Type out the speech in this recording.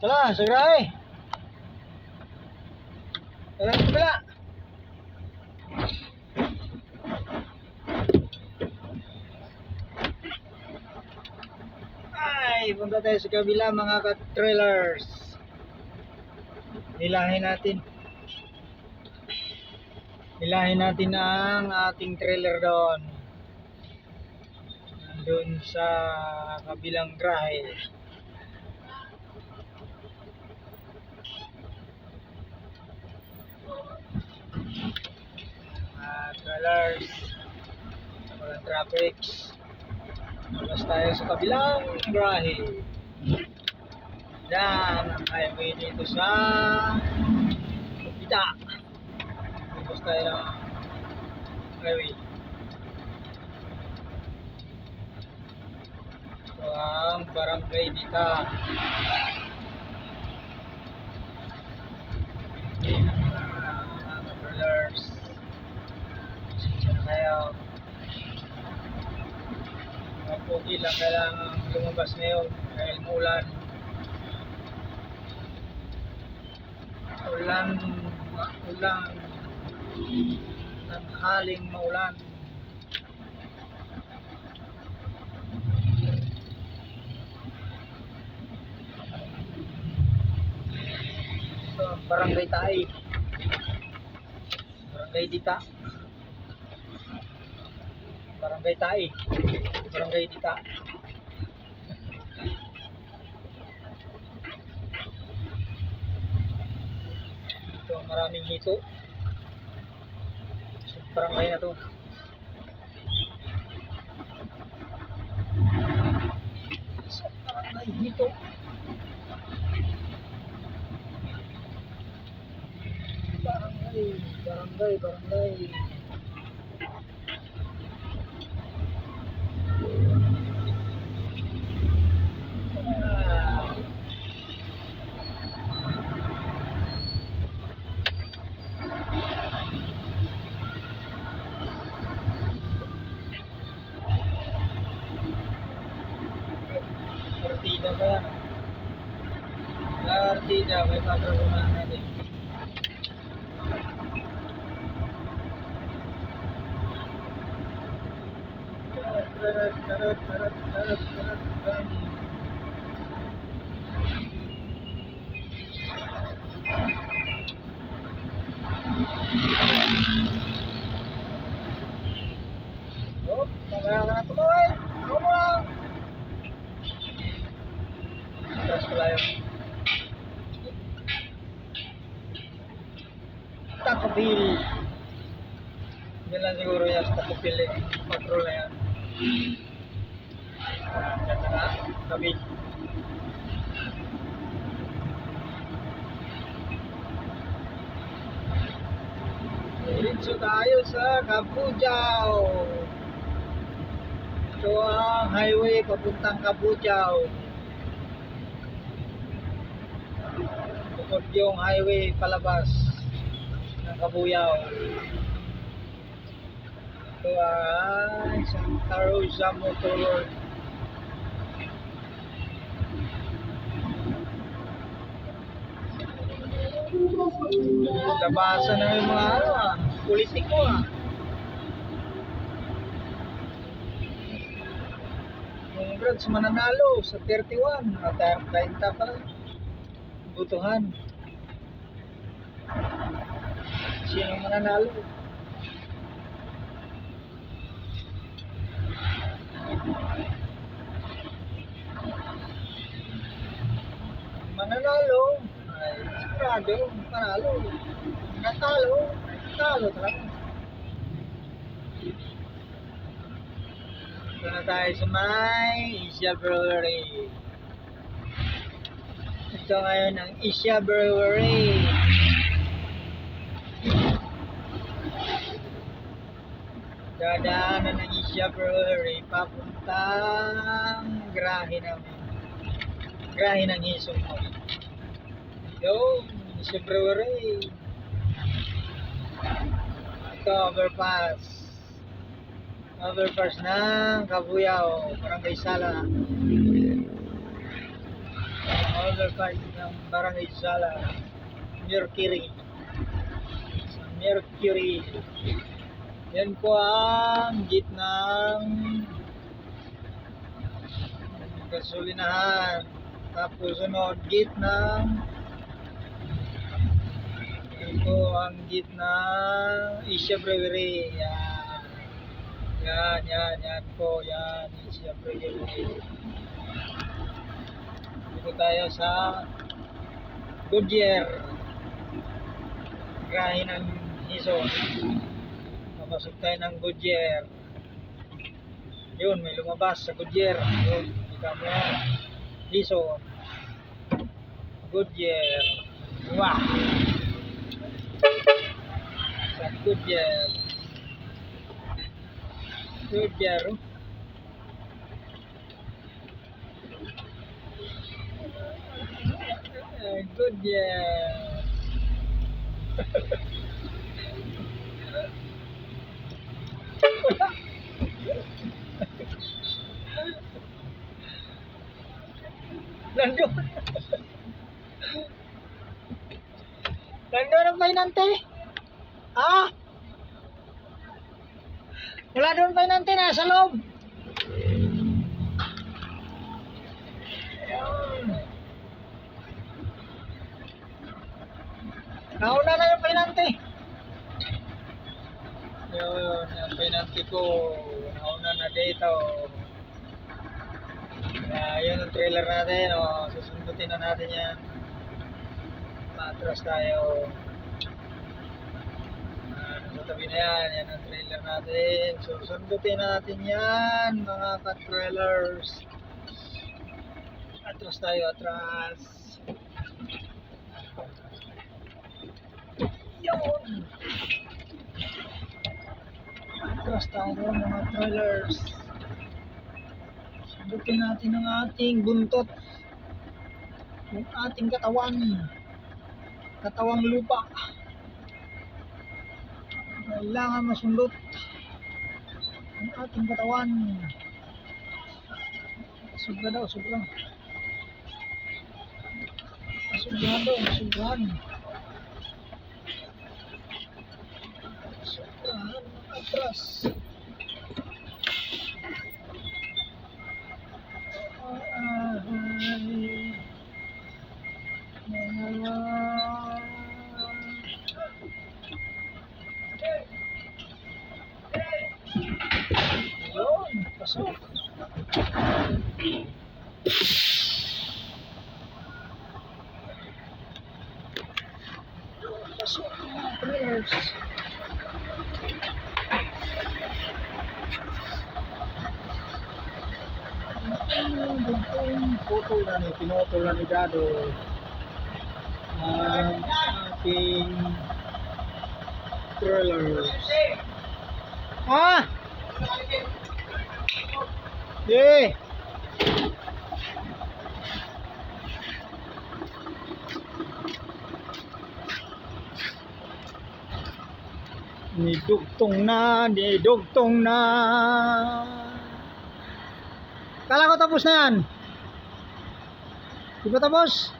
Tala, sa grahe. Tala, sa kabila. Ay, punta tayo sa kabila mga ka-trailers. Hilahin natin. Hilahin natin ang ating trailer doon. Doon sa kabilang grahe. Trailers. Mga traffics. Labas tayo sa kabilang grahe. Yan ang highway dito sa Pita. Labas tayo ng highway. Ito ang barangay Dita. Mga trailers. Pasensya na kayo. Mga pogi lang kailangan lumabas ngayon dahil muulan. Ulan. Nanghaling maulan. Ito ang barangay Taay. Barangay Dita. Barangay Taay. Barangay Dita. Ito maraming hito. So, barangay na to. So, barangay hito. Barangay. Partida ba yan? Partida, may patrolunan natin. Tarat. Oh, mamaya ka na tumawin. Ako mo lang. Tapos pala yung Taco Bell. Yan lang siguro yan sa Taco Bell eh. Patrol na yan. Ganda na. Tabi. Diretso tayo sa Kabujao. Ito ang highway papuntang Kabujao. Bukod yung highway palabas ng Kabuyao. Ito ay Santa Rosa Motor. Labasan na yung mga politiko Congrats mananalo sa 31 at 30 pa lang butuhan. Sino mananalo? Mananalo ay sigurado manalo. Natalo talaga. Ito na tayo sa may Asia Brewery. Ito ngayon ang Asia Brewery. Dadaanan ng Asia Brewery papuntang grahe namin. Grahe ng Hisong mo. Yo, Asia Brewery. Ito, overpass ng Kabuyao, Barangay Sala. Older part ng Barangay Sala, Mercury. Sa Mercury. Yan po ang gitnang gasolinahan. Tapos sunod gitnang yan po ang gitnang Asia Brewery. Yan po. Yan, Asia Brewery. Dito tayo sa Goodyear. Grahe ng Hison. Papasok tayo ng Goodyear. Yun, may lumabas sa Goodyear. Yun, kita mo yan. Hison. Goodyear. Wow! Sa Goodyear. Goodyear. Goodyear. Nandun. Nandun ang painante. Ah! Wala doon painante na sa loob. Nauna na yung painante. Yun, yung painante ko. Nauna na dito. Yun ang trailer natin. Susundutin na natin yan. Matras tayo. Sa tabi na yan. Yan ang trailer natin. Susundutin natin yan, mga ka-trailers. Atras tayo, atras. Yun! Atras tayo, mga trailers. Sundutin natin ang ating buntot. Yung ating katawan. Katawang lupa. Kailangan masundot ang ating katawan. Sobra daw, sobra. Sobrahan daw, sobrahan. Sobrahan, atras. Yun, pasok. Pasok mga trailers. Putol na ni, pinutol na ni Dado ang ating trailers. Ah! Yeah! Nidugtong na. Kala ko tapos na yan. Di ba tapos?